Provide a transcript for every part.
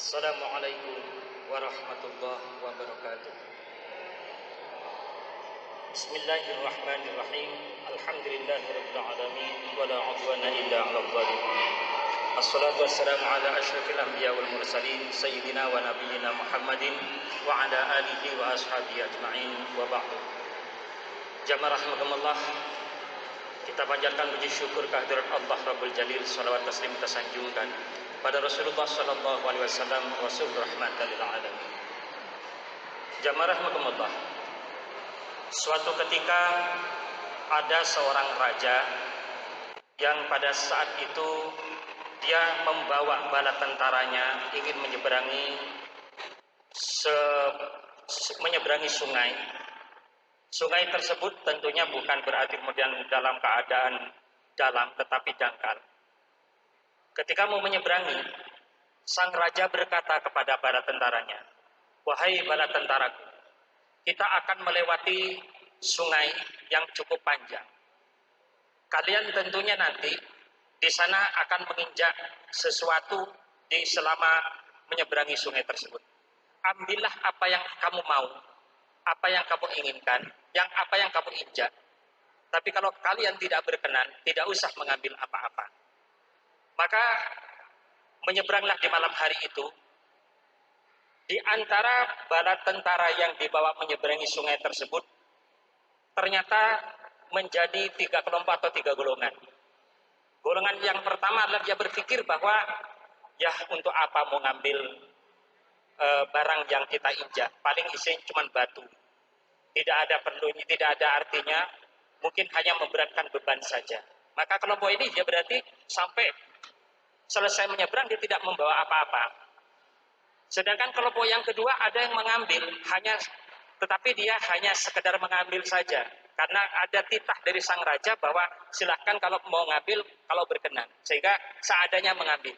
Assalamualaikum warahmatullahi wabarakatuh. Bismillahirrahmanirrahim. Alhamdulillahirabbil alamin wala 'udwana illa 'alal zalimin. Assalatu wassalamu ala asyrafil anbiya wal mursalin sayyidina wa nabiyyina Muhammadin wa ala alihi wa ashabihi ajma'in wa ba'du. Jamaah rahimakumullah, kita panjatkan puji syukur kehadirat Allah Rabbul Jalil, salawat taslim kita sanjungkan pada Rasulullah sallallahu alaihi wasallam, rasul rahmatan lil alamin. Jamaah rahimakumullah, suatu ketika ada seorang raja yang pada saat itu dia membawa bala tentaranya ingin menyeberangi sungai. Sungai tersebut tentunya bukan berarti kemudian dalam keadaan dalam, tetapi dangkal. Ketika mau menyeberangi, sang raja berkata kepada bala tentaranya, "Wahai bala tentaraku, kita akan melewati sungai yang cukup panjang. Kalian tentunya nanti di sana akan menginjak sesuatu selama menyeberangi sungai tersebut. Ambillah apa yang kamu mau, apa yang kamu inginkan, apa yang kamu injak. Tapi kalau kalian tidak berkenan, tidak usah mengambil apa-apa." Maka menyeberanglah di malam hari itu. Di antara bala tentara yang dibawa menyeberangi sungai tersebut, ternyata menjadi 3 kelompok atau 3 golongan. Golongan yang pertama adalah dia berpikir bahwa ya untuk apa mau ngambil barang yang kita injak, paling isinya cuma batu, tidak ada perlunya, tidak ada artinya, mungkin hanya memberatkan beban saja. Maka kelompok ini dia berarti sampai selesai menyeberang dia tidak membawa apa-apa. Sedangkan kelompok yang kedua ada yang mengambil tetapi dia hanya sekedar mengambil saja, karena ada titah dari sang raja bahwa silahkan kalau mau ngambil, kalau berkenan, sehingga seadanya mengambil.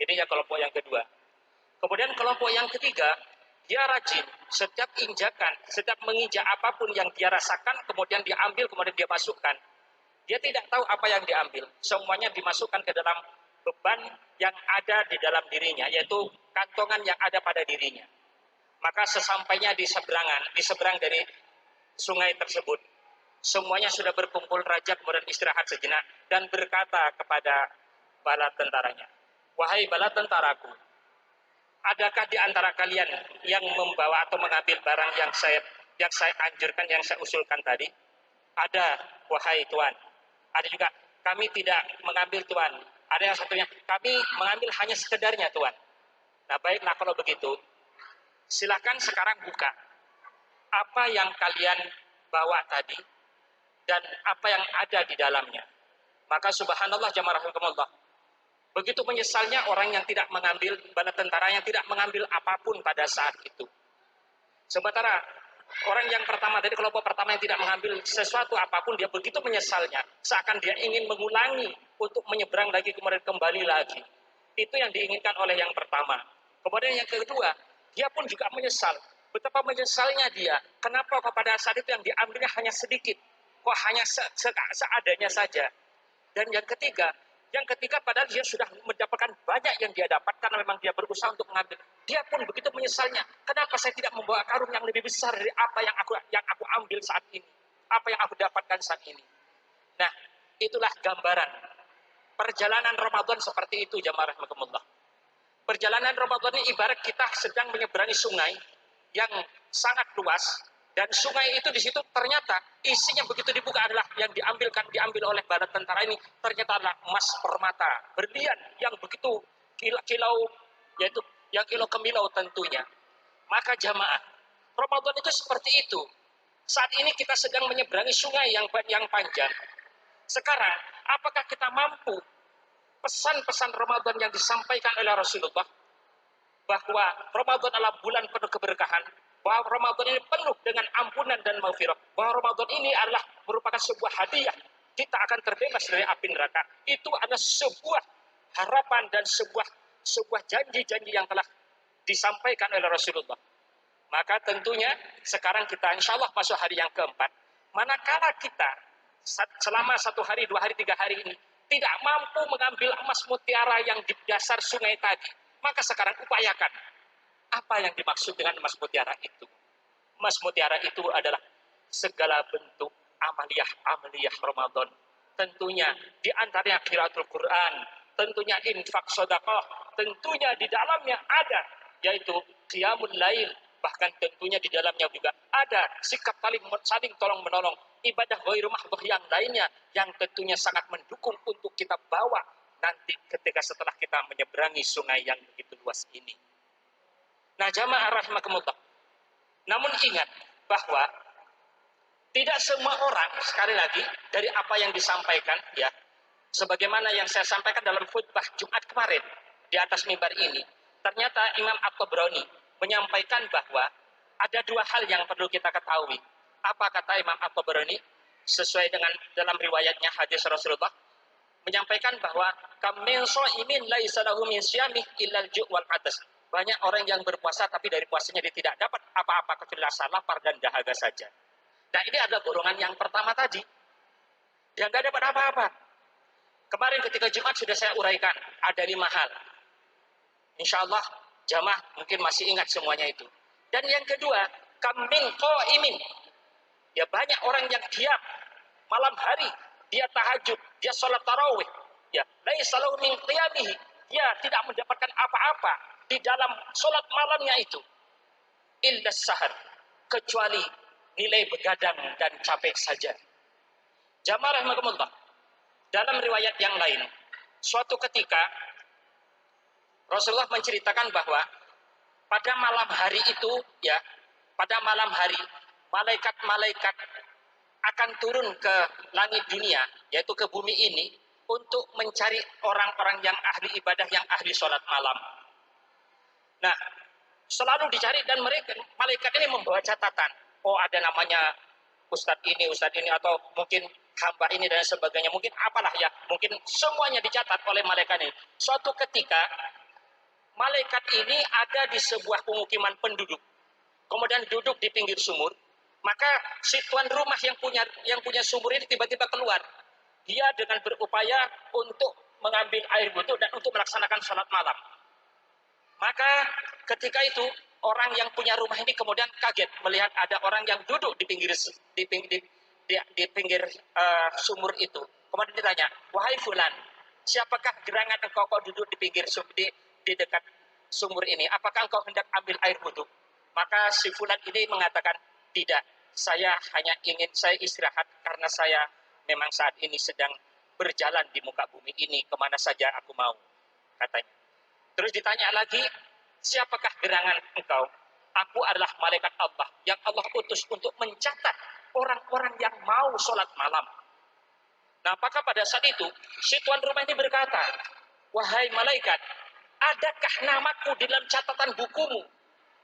Ini ya kelompok yang kedua. Kemudian kelompok yang ketiga, dia rajin, setiap injakan, setiap menginjak apapun yang dia rasakan, kemudian dia ambil, kemudian dia masukkan. Dia tidak tahu apa yang diambil, semuanya dimasukkan ke dalam beban yang ada di dalam dirinya, yaitu kantongan yang ada pada dirinya. Maka sesampainya di seberang dari sungai tersebut, semuanya sudah berkumpul. Raja kemudian istirahat sejenak dan berkata kepada bala tentaranya, "Wahai bala tentaraku, adakah di antara kalian yang membawa atau mengambil barang yang saya anjurkan, yang saya usulkan tadi?" "Ada, wahai tuan." "Ada juga." "Kami tidak mengambil, tuan." Ada yang satunya, "Kami mengambil hanya sekedarnya, tuan." "Nah, baiklah kalau begitu, silakan sekarang buka apa yang kalian bawa tadi dan apa yang ada di dalamnya." Maka subhanallah jamaah rahimakumullah, begitu menyesalnya orang yang tidak mengambil, bala tentara yang tidak mengambil apapun pada saat itu. Sementara orang yang pertama dari kelompok pertama yang tidak mengambil sesuatu apapun, dia begitu menyesalnya, seakan dia ingin mengulangi untuk menyeberang lagi, kemudian kembali lagi. Itu yang diinginkan oleh yang pertama. Kemudian yang kedua, dia pun juga menyesal. Betapa menyesalnya dia, kenapa pada saat itu yang diambilnya hanya sedikit, kok hanya seadanya saja. Dan yang ketiga padahal dia sudah mendapatkan banyak yang dia dapat karena memang dia berusaha untuk mengambil. Dia pun begitu menyesalnya, kenapa saya tidak membawa karung yang lebih besar dari apa yang aku ambil saat ini, apa yang aku dapatkan saat ini. Nah, itulah gambaran perjalanan Ramadan seperti itu, jamaah rahimakumullah. Perjalanan Ramadan ini ibarat kita sedang menyeberangi sungai yang sangat luas, dan sungai itu di situ ternyata isinya begitu dibuka adalah yang diambil oleh bala tentara ini, ternyata adalah emas, permata, berlian yang begitu kilau, yaitu yang kilo kemilau tentunya. Maka jamaah, Ramadan itu seperti itu. Saat ini kita sedang menyeberangi sungai yang panjang. Sekarang, apakah kita mampu pesan-pesan Ramadan yang disampaikan oleh Rasulullah, bahwa Ramadan adalah bulan penuh keberkahan, bahwa Ramadan ini penuh dengan ampunan dan maghfirah, bahwa Ramadan ini adalah merupakan sebuah hadiah, kita akan terbebas dari api neraka. Itu adalah sebuah harapan dan sebuah janji-janji yang telah disampaikan oleh Rasulullah. Maka tentunya sekarang kita insya Allah masuk hari yang keempat. Manakala kita selama 1 hari, 2 hari, 3 hari ini tidak mampu mengambil emas mutiara yang di dasar sungai tadi, Maka sekarang upayakan. Apa yang dimaksud dengan emas mutiara itu? Emas mutiara itu adalah segala bentuk amaliyah Ramadan. Tentunya di antaranya qiraatul Quran, tentunya infak sedekah, tentunya di dalamnya ada yaitu qiyamul lail, bahkan tentunya di dalamnya juga ada sikap saling tolong menolong, ibadah ghairu mahdhah yang lainnya yang tentunya sangat mendukung untuk kita bawa nanti ketika setelah kita menyeberangi sungai yang begitu luas ini. Nah, jamaah rahimakumullah. Namun ingat bahwa tidak semua orang, sekali lagi dari apa yang disampaikan ya, sebagaimana yang saya sampaikan dalam khutbah Jumat kemarin di atas mimbar ini, ternyata Imam At-Tabrani menyampaikan bahwa ada dua hal yang perlu kita ketahui. Apa kata Imam At-Tabrani? Sesuai dengan dalam riwayatnya hadis Rasulullah menyampaikan bahwa kamin shaimin laisa lahu min syamih illal ju' wal atas. Banyak orang yang berpuasa tapi dari puasanya dia tidak dapat apa-apa kecuali rasa lapar dan dahaga saja. Nah, ini adalah golongan yang pertama tadi. Dia nggak dapat apa-apa. Kemarin ketika Jumat sudah saya uraikan, ada 5 hal. Insya Allah jamaah mungkin masih ingat semuanya itu. Dan yang kedua, kamin qaimin. Ya, banyak orang yang diam malam hari, dia tahajud, dia sholat tarawih. Ya, laisa lahu min qiyamihi. Dia tidak mendapatkan apa-apa di dalam sholat malamnya itu. Illa sahar, kecuali nilai begadang dan capek saja. Jamaah rahimakumullah. Dalam riwayat yang lain, suatu ketika Rasulullah menceritakan bahwa pada malam hari itu ya, pada malam hari malaikat-malaikat akan turun ke langit dunia, yaitu ke bumi ini untuk mencari orang-orang yang ahli ibadah, yang ahli sholat malam. Nah, selalu dicari dan mereka malaikat ini membawa catatan. Oh, ada namanya ustadz ini, atau mungkin hamba ini dan sebagainya. Mungkin apalah ya, mungkin semuanya dicatat oleh malaikat ini. Suatu ketika, malaikat ini ada di sebuah pemukiman penduduk. Kemudian duduk di pinggir sumur. Maka si tuan rumah yang punya sumur ini tiba-tiba keluar. Dia dengan berupaya untuk mengambil air wudhu dan untuk melaksanakan sholat malam. Maka ketika itu orang yang punya rumah ini kemudian kaget melihat ada orang yang duduk di pinggir sumur itu. Kemudian ditanya, wahai fulan, siapakah gerangan engkau kok duduk di pinggir di dekat sumur ini? Apakah engkau hendak ambil air wudhu? Maka si fulan ini mengatakan, tidak, saya hanya ingin saya istirahat karena saya memang saat ini sedang berjalan di muka bumi ini kemana saja aku mau, katanya. Terus ditanya lagi, siapakah gerangan engkau? Aku adalah malaikat Allah yang Allah utus untuk mencatat orang-orang yang mau sholat malam. Nah, apakah pada saat itu si tuan rumah ini berkata, wahai malaikat, adakah namaku di dalam catatan bukumu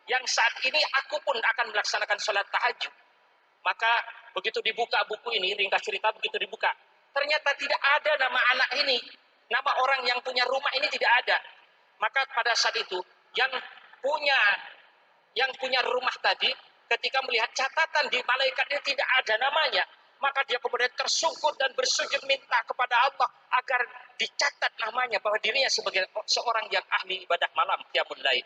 yang saat ini aku pun akan melaksanakan sholat tahajud? Maka begitu dibuka buku ini, ringkas cerita begitu dibuka, ternyata tidak ada nama anak ini, nama orang yang punya rumah ini tidak ada. Maka pada saat itu yang punya rumah tadi ketika melihat catatan di malaikat ini tidak ada namanya, maka dia kemudian tersungkur dan bersujud minta kepada Allah agar dicatat namanya bahwa dirinya sebagai seorang yang ahli ibadah malam qiyamul lail.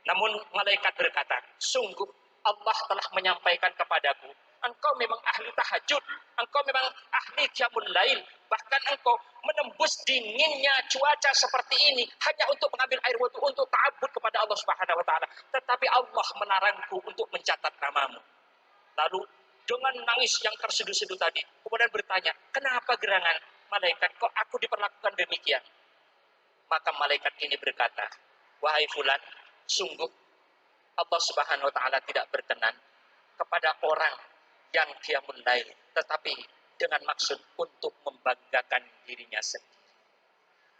Namun malaikat berkata, sungguh Allah telah menyampaikan kepadaku, engkau memang ahli tahajud, engkau memang ahli qiyamul lail, bahkan engkau menembus dinginnya cuaca seperti ini hanya untuk mengambil air wudhu untuk ta'abbud kepada Allah Subhanahu wa taala. Tetapi Allah melarangku untuk mencatat namamu. Lalu dengan nangis yang terseduh-seduh tadi, kemudian bertanya, kenapa gerangan malaikat kok aku diperlakukan demikian? Maka malaikat ini berkata, wahai fulan, sungguh Allah Subhanahu wa taala tidak berkenan kepada orang yang qiyamul lail, tetapi dengan maksud untuk membanggakan dirinya sendiri.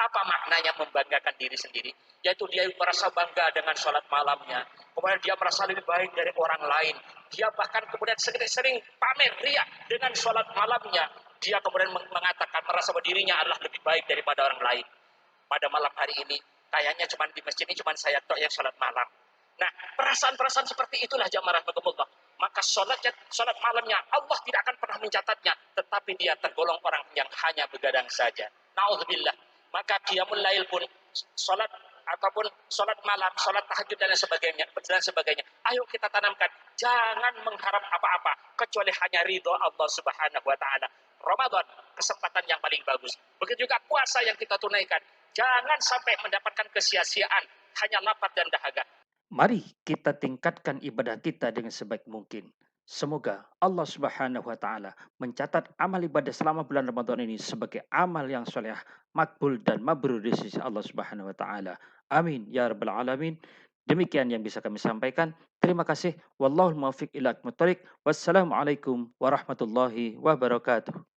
Apa maknanya membanggakan diri sendiri? Yaitu dia merasa bangga dengan sholat malamnya, kemudian dia merasa lebih baik dari orang lain, dia bahkan kemudian sering pamer ria dengan sholat malamnya, dia kemudian mengatakan merasa bahwa dirinya adalah lebih baik daripada orang lain. Pada malam hari ini kayaknya cuma di masjid ini cuma saya tok yang sholat malam. Nah, perasaan-perasaan seperti itulah jamaah rahmatullah. Maka sholat malamnya Allah tidak akan pernah mencatatnya, tetapi dia tergolong orang yang hanya begadang saja. Na'udzubillah. maka qiyamul lail pun, sholat ataupun sholat malam, sholat tahajud dan sebagainya. Ayo kita tanamkan, jangan mengharap apa-apa kecuali hanya ridho Allah Subhanahu wa taala. Ramadan kesempatan yang paling bagus. Begitu juga puasa yang kita tunaikan. Jangan sampai mendapatkan kesia-siaan hanya lapar dan dahaga. Mari kita tingkatkan ibadah kita dengan sebaik mungkin. Semoga Allah Subhanahu wa taala mencatat amal ibadah selama bulan Ramadan ini sebagai amal yang soleh, makbul dan mabrur di sisi Allah Subhanahu wa taala. Amin ya rabbal alamin. Demikian yang bisa kami sampaikan. Terima kasih. Wallahul muwaffiq ila aqwamit thoriq. Wassalamualaikum warahmatullahi wabarakatuh.